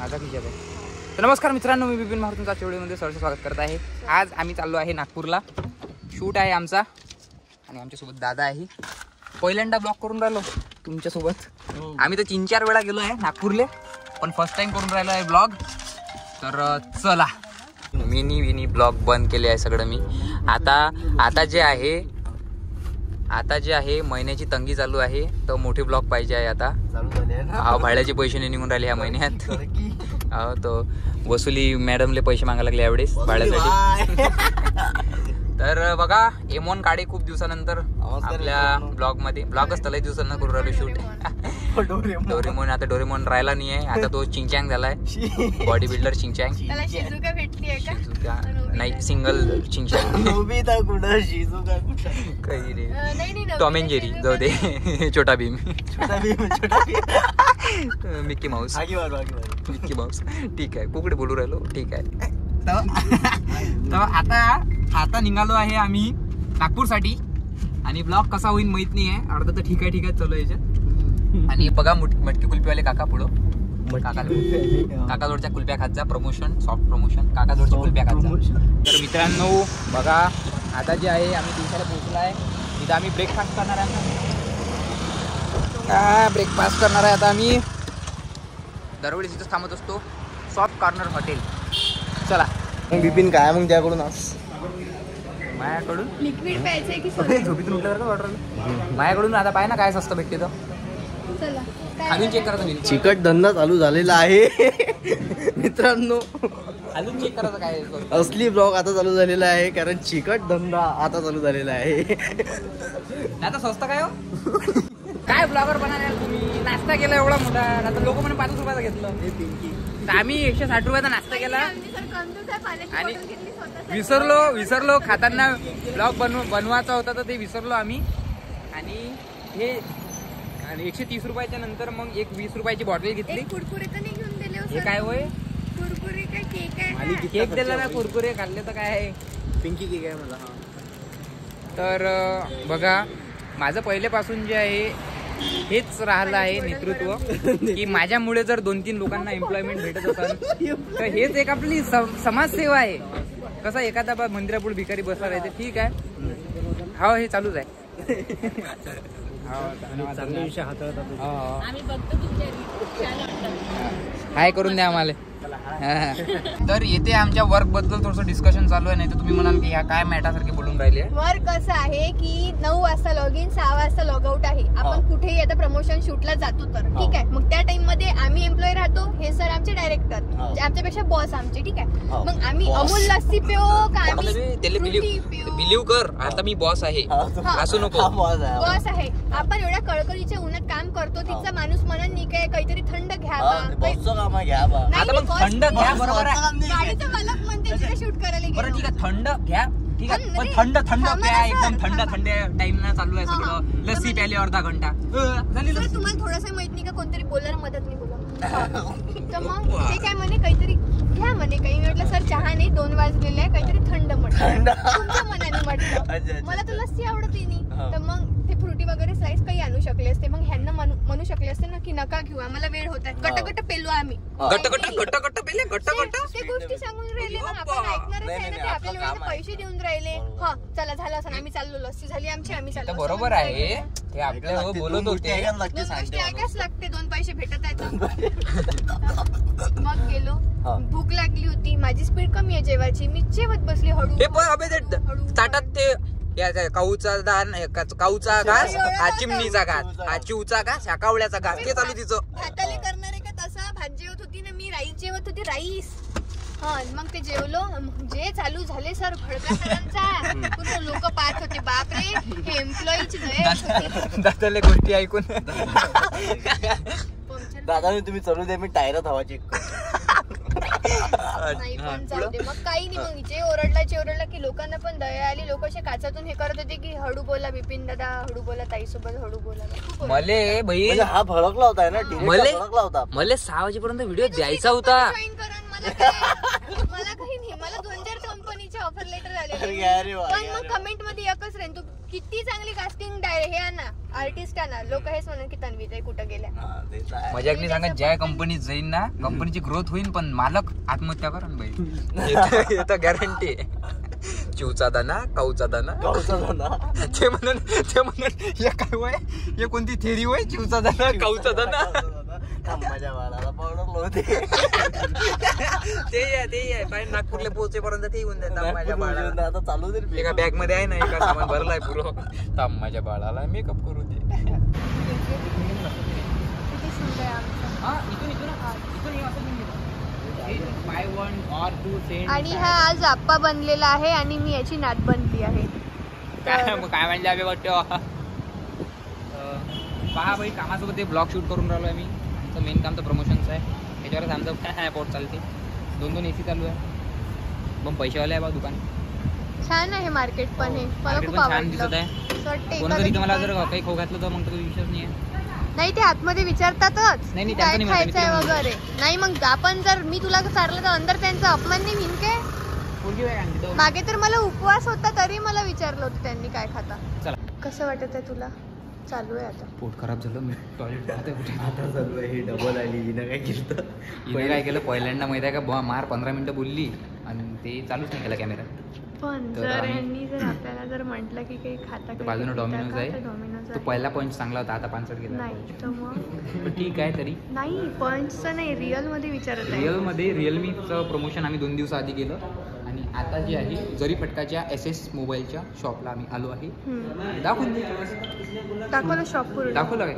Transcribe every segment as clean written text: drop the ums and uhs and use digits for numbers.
माझा खिशात आहे. तर नमस्कार मित्रांनो, मी बिपिन महार तुमचा व्हिडिओमध्ये सहर्ष स्वागत करत आहे. आज आम्ही चाललो आहे नागपूरला. शूट आहे आमचा आणि आमच्यासोबत दादा आहे. पहिल्यांदा ब्लॉग करून राहिलो तुमच्यासोबत. आम्ही तर 3-4 वेळा गेलो आहे नागपूरले, पण फर्स्ट टाइम करून राहिलो आहे ब्लॉग. तर चला, मिनी ब्लॉग बंद केले आहे सगळं मी. आता जे आहे महिन्याची तंगी चालू आहे, तर मोठे ब्लॉग पाहिजे आहे आता. भाड्याचे पैसे नाही निघून राहिले ह्या महिन्यात. हो, तो वसुली मॅडमले पैसे मागायला लागले यावेळेस भाड्यासाठी. तर बघा, M1 काढे खूप दिवसानंतर आपल्या ब्लॉग मध्ये. ब्लॉगच लय दिवसांना करू राहिलो शूट. डोरेमोन आता डोरेमोन राहिला नाही आहे, आता तो चिंगचँग झालाय. बॉडी बिल्डर चिंगचँग. नाही, सिंगल चिंगचँग. काही रे, टॉम अँड जेरी जाऊ दे. छोटा Bhim. Mickey Mouse. Mickey Mouse ठीक आहे. कुकडे बोलू राहिलो, ठीक आहे. तर आता निघालो आहे आम्ही नागपूरसाठी. आणि ब्लॉग कसा होईल माहित नाही आहे. अर्धा तर ठीक आहे चालू आहे याच्यात. आणि बघा, मटकी कुल्फीवाले काका पुढं. काका जोडच्या कुल्फ्या खात जा. Promotion, soft promotion. काका जोडच्या कुल्फ्या खात जा. तर मित्रांनो बघा, आता जे आहे आम्ही दिवसाला पोहोचलो आहे. तिथं आम्ही ब्रेकफास्ट करणार आहे. ब्रेकफास्ट करणार आहे आता आम्ही. दरवेळी तिथंच थांबत असतो, सॉफ्ट कॉर्नर हॉटेल. चला. बिपिन काय मग त्याकडून माझ्याकडून लिक्विड प्यायचंय की झोपीतून उठल्यावर का ऑर्डर माझ्याकडून. आता पाय ना काय स्वस्त भेटते तर. चला, खालून चेक करा तुम्ही. चिकट धंदा चालू झालेला आहे मित्रांनो. खालून चेक करायचं काय. असली ब्लॉग आता चालू झालेला आहे, कारण चिकट धंदा आता चालू झालेला आहे. नाही आता स्वस्त काय हो. काय ब्लॉगर बनायला तुम्ही. नाश्ता केला एवढा मोठा. आता लोक म्हणे 5 रुपयाचा घेतलं. तर आम्ही 160 रुपयाचा नाश्ता केला आणि विसरलो खाताना ब्लॉग बनवायचा होता, तर ते विसरलो आम्ही. आणि हे 130 रुपयाच्या नंतर मग एक 20 रुपयाची बॉटल घेतली. कुरकुरे तर नाही घेऊन दिले. हे काय होय. कुरकुरे काय केक आहे. केक दिला ना, कुरकुरे खाल्ले तर काय आहे. पिंकी केक आहे मला. तर बघा, माझं पहिल्यापासून जे आहे हेच राहिलं आहे नेतृत्व, की माझ्यामुळे जर 2-3 लोकांना एम्प्लॉयमेंट भेटत असेल तर हेच एक आपली समाजसेवा आहे. कसा एखादा मंदिरापुढे भिकारी बसला राहते, ठीक आहे. हो, हे चालूच आहे. हाय करून द्या आम्हाला. तर येथे आमच्या वर्क बद्दल थोडंसं डिस्कशन चालू आहे. नाही तर तुम्ही म्हणाल की ह्या काय मॅटासारखे बोलून राहिले. वर्क असं आहे की 9 वाजता लॉग इन, 6 वाजता लॉग आउट आहे. आपण कुठेही आता प्रमोशन शूटला जातो तर ठीक आहे. मग त्या टाइम मध्ये आम्ही एम्प्लॉय राहतो. हे सर आमचे डायरेक्टर, आमच्यापेक्षा बॉस आमचे, ठीक आहे. मग आम्ही अमूल लस्सी पिओ का आम्ही बिलीव्ह कर. आता मी बॉस आहे असू नको. बॉस आहे. आपण एवढ्या कळकळीच्या उन्हात काम करतो. तिथचा माणूस म्हणून नाही काय काहीतरी थंड घ्यावा. आता मग थंड घ्या, बरोबर आहे. गाडीचं मालक म्हणते तिथे शूट करायला गेलो. बरं ठीक आहे, थंड घ्या, ठीक आहे. पण थंड प्या, एकदम थंड टाइम ना चालू आहे सगळं. लस्सी प्याले अर्धा घंटा झाली. तुम्हाला थोडंसं माहित नाही का, कोणतरी बोलणार मदत नाही बोला. तर मग ते काय म्हणे, काहीतरी घ्या म्हणे. काही म्हटलं सर चहा नाही, 2 वाजलेले आहे, काहीतरी थंड म्हटलं. तुमच्या मनाने म्हटलं. मला तर लस्सी आवडते नाही. तर मग ते फ्रुटी वगैरे स्लाइस काही आणू शकले असते. मग ह्यांना म्हणू शकले असते ना की नका घेऊ, आम्हाला वेळ होत आहे. गट्ट पेलो आम्ही. गट्ट पेले ते गोष्टी सांगून राहिले. मग आपण ऐकणारच आहे ना. ते आपल्याला पैसे देऊन राहिले. हा चला, झालं असं, आम्ही चाललो. लस्सी झाली आमची, आम्ही चाललो. बरोबर आहे. ते आपल्या बोलत होते. गोष्टी ऐकायच लागते. 2 पैसे भेटत आहेत. मग गेलो. भूक लागली होती. माझी स्पीड कमी आहे जेवायची. मी जेवत बसली हळू. ताटात ते काऊचा घास, हा चिमणीचा घास, हा चिवचा घास, ह्या कावळ्याचा घास, ते चालू तिचं. भाताले करणारे का तसा भात जेवत होती ना मी. राईस जेवत होती, राईस. हा, मग ते जेवलो. जे चालू झाले सर भडका सरांचा. पूर्ण लोक पाहत होते. बापरे, हे एम्प्लॉईची दादाले गोष्टी ऐकून. दादा तुम्ही चालू दे, मी टायरात हवा चेक नाही पण जाऊ दे. मग काही नाही. मग जे ओरडला की लोकांना पण दया आली. लोक असे काचातून हे करत होते की हळू बोला बिपिन दादा, हळू बोला, ताई सोबत हळू बोला. मले भाई हा भडकला होता ना, भडकला होता. मला 6 वाजेपर्यंत व्हिडिओ द्यायचा होता. मला काही नाही. मला 2-4 कंपनीचे ऑफर लेटर अरे आलेले वा, पण मग कमेंट मध्ये एकच रेन तू किती चांगली कास्टिंग हे आहे ना आर्टिस्ट आहे ना लोक हेच म्हणून की तन्वी ताई कुठं गेल्या मजाकनी सांगा ज्या कंपनीत जाईन ना कंपनीची ग्रोथ होईल पण मालक आत्महत्या करा ना बाई येतं गॅरंटी चिवचा दाना काऊचा दाना ते म्हणून हे काय वय हे कोणती थेरी वय चिवचा दाना काऊचा दाना माझ्या बाळाला पावडर लावते ते आहे काय नागपूरला पोहोचेपर्यंत ते येऊन जातात माझ्या बाळाला आता चालू दे एका बॅग मध्ये आहे ना एका सामान भरलाय पुरं ताम माझ्या बाळाला मेकअप करू दे किती सुंदर आहे आमचं. आणि हा आज आप्पा बनलेला आहे आणि मी याची नात बनली आहे. काय म्हणले आम्ही वाटतो पहा भाई कामासोबत ते ब्लॉग शूट करून राहिलो आम्ही. आमचं मेन काम तर प्रमोशनचं आहे. त्याच्यावरच आमचं काय पोट चालते. 2 AC चालू आहे. पण पैसेवाले आहे बा दुकान. छान आहे मार्केट पण हे मला खूप छान दिसत आहे. कोणतरी तुम्हाला जर काही खाऊ घातलं तर मग तर विश्वास नाही आहे. नाही ते आतमध्ये विचारतातच नाही, काय खायचंय वगैरे. नाही मग आपण जर मी तुला चारलं तर अंदर त्यांचा अपमान नाही होईन काय. मागे तर मला उपवास होता तरी मला विचारलं होतं त्यांनी काय खाता. चला कसं वाटत आहे तुला. चालू आहे आता पोट खराब झालं मी टॉयलेट जाते कुठे आता चालू आहे ही डबल आली हिनं काय केलं हिने काय केलं पहिल्यांदा माहिती आहे का मार 15 मिनिटं बोलली आणि ते चालूच नाही केला कॅमेरा. पण तर जर आम्ही- यांनी जर आपल्याला जर म्हटलं की काही खाता तर बाजूनं डॉमिनोज आहे. डॉमिनोज तो पहिला पॉईंट चांगला होता आता 5 गेला. नाही तर मग पण ठीक आहे तरी नाही पॉइंटचं नाही रिअल मध्ये विचारत आहे. रिअलमध्ये रिअलमीचं प्रमोशन आम्ही 2 दिवस आधी केलं आणि आता जी आहे जरी फटकाच्या SS मोबाईलच्या शॉपला आम्ही आलो आहे. दाखवून दाखवलं शॉप पूर्ण दाखवलं काय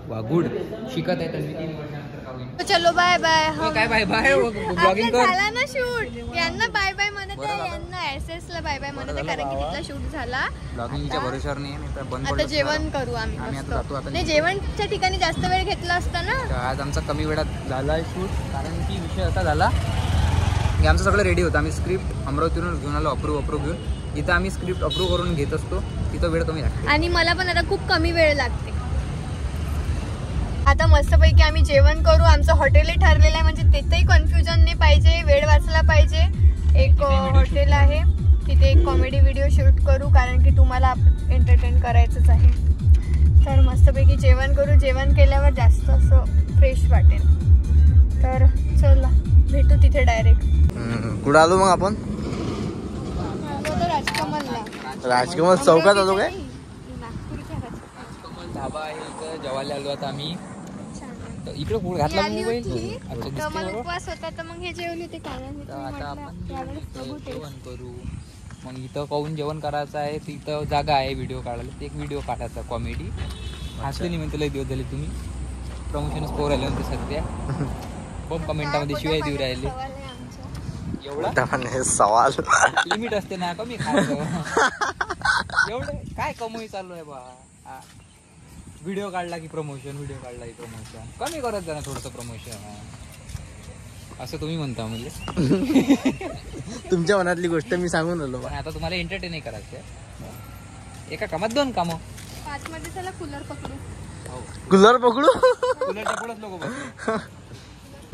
वा गुड शिकत आहे त्यांनी 3 वर्षानंतर का होईना. चलो बाय बाय. काय बाय बाय ब्लॉगिंग कर. झाला ना शूट. यांना बाय बाय म्हणत आहे यांना SS ला बाय बाय म्हणत आहे कारण की तिथला शूट झाला. ब्लॉगिंगच्या भरोशावर नाही तर बंद आता पडलं. जेवण करू आम्ही आम्ही आता मस्त. जातो आता. नाही जेवणच्या ठिकाणी जास्त वेळ घेतला असता ना. तर आज आमचा कमी वेळात झाला आहे शूट कारण की विषय असा झाला की आमचं सगळं रेडी होतं. आम्ही स्क्रिप्ट अमरावतीवरून घेऊन आलो अप्रूव्ह घेऊन. जिथं आम्ही स्क्रिप्ट अप्रूव्ह करून घेत असतो तिथं वेळ कमी लागते आणि मला पण आता खूप कमी वेळ लागते. आता मस्तपैकी आम्ही जेवण करू. आमचं हॉटेलही ठरलेलं आहे म्हणजे तिथेही कन्फ्युजन नाही पाहिजे. वेळ वाचला पाहिजे. एक हॉटेल आहे तिथे एक कॉमेडी व्हिडिओ शूट करू कारण की तुम्हाला एंटरटेन करायचंच आहे. तर मस्तपैकी जेवण करू. जेवण केल्यावर जास्त असं फ्रेश वाटेल. तर चला भेटू तिथे डायरेक्ट. कुठं आलो मग आपण राजकमलला. राजकमल चौकात आलो काय. नागपूरच्या राजकमल. धाबा आहे इथं जेवायला आलो आता आम्ही. छान आहे. तर इकडे पुढे घातला मोबाईल. अच्छा तर दिसते मला बरोबर. उपवास होता तर मग हे जेवली होते कारण तर आता आपण बघू ते. जेवण करू. मग इथं काहून जेवण करायचं आहे तिथं जागा आहे व्हिडिओ काढायला. ते एक व्हिडिओ काढायचा कॉमेडी. हसले नाही म्हणते लय दिवस झाले तुम्ही. प्रमोशनच पोर आले म्हणते सध्या. बघ कमेंटामध्ये शिवाय देऊ राहिले. सवाल आहे आमचा. एवढा सवाल लिमिट असते ना कमी खायचं. एवढं काय कमाई चालू आहे बा. व्हिडिओ काढला की प्रमोशन व्हिडिओ काढला की प्रमोशन कमी करत जा ना थोडंसं प्रमोशन असं तुम्ही म्हणता म्हणजे. तुमच्या मनातली गोष्ट मी सांगून आलो. पण आता तुम्हाला एंटरटेन नाही करायचं. एका कामात 2 कामं. 5 मध्ये चला कूलर पकडू. गुल्लर पकडू. कूलरच्या पुढंच लोक बघ.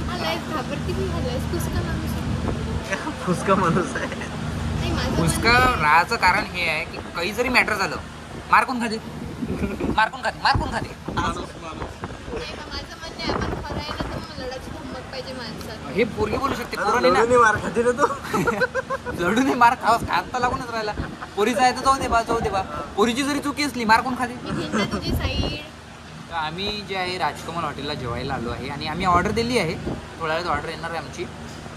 आलायस घाबरती मी आलायस कुसका माणूस आहे. फुसका माणूस आहे. नाही माझं उसका राहायचं कारण हे आहे की काही जरी मॅटर झालं मारकून खाते मारकून खाते. नाही का, माझं म्हणणं आहे आपण खरं आहे ना तर मग लढाची हिंमत पाहिजे माणसात. हे पोरगी बोलू शकते. पोरांनी ना मार खाते ना तू. लढून मार खात तर लागूनच राहिला. पोरीचा आहे तर जाऊ दे बा. पोरीची जरी चुकी असली मार कोण खाते. मी घेईन ना तुझी साईड. तर आम्ही जे आहे राजकमल हॉटेलला जेवायला आलो आहे आणि आम्ही ऑर्डर दिली आहे. थोड्या वेळात ऑर्डर येणार आहे आमची.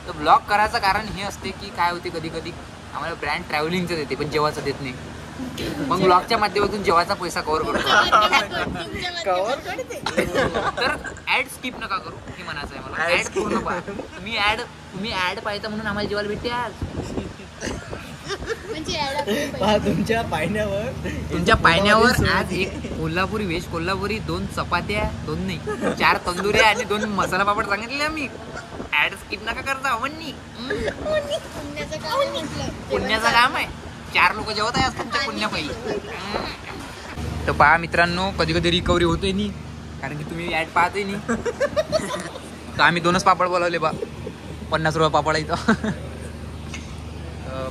तर ब्लॉग करायचं कारण हे असते की काय होते कधी कधी आम्हाला ब्रँड ट्रॅव्हलिंगचं देते पण जेवायचं देत नाही. मग ब्लॉगच्या माध्यमातून जेवायचा पैसा कव्हर करतो. तर ऍड स्किप नका करू हे म्हणायचं आहे मला. ऍड पूर्ण पहा. तुम्ही ऍड पाहिजे म्हणून आम्हाला जेवायला भेटते आज. म्हणजे यायला तुमच्या पायण्यावर आज एक कोल्हापुरी व्हेज कोल्हापुरी 2 चपात्या 2 नाही 4 तंदुऱ्या आणि 2 मसाला पापड सांगितले आम्ही. ऍड स्किप नका करता. वन्नी पुण्याचं काम आहे म्हटलं. पुण्याचं काम आहे. 4 लोक जेवत आहे आज तुमच्या पुण्यापायी. तर पहा मित्रांनो कधी कधी रिकव्हरी होते नाही कारण की तुम्ही ऍड पाहते नाही. तर आम्ही 2च पापड बोलावले बा. 50 रुपये पापड आहे इथं.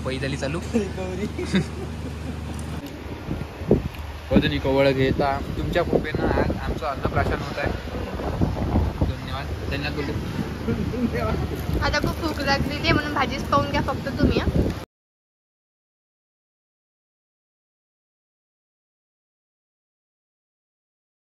पै झाली चालू. अजून कवळ घेता तुमच्या कृपेनं आज आमचं अन्नप्राशन होत आहे. धन्यवाद. धन्यवाद बोलतो. आता खूप भूक लागलेली आहे म्हणून भाजीच पाहून घ्या फक्त तुम्ही.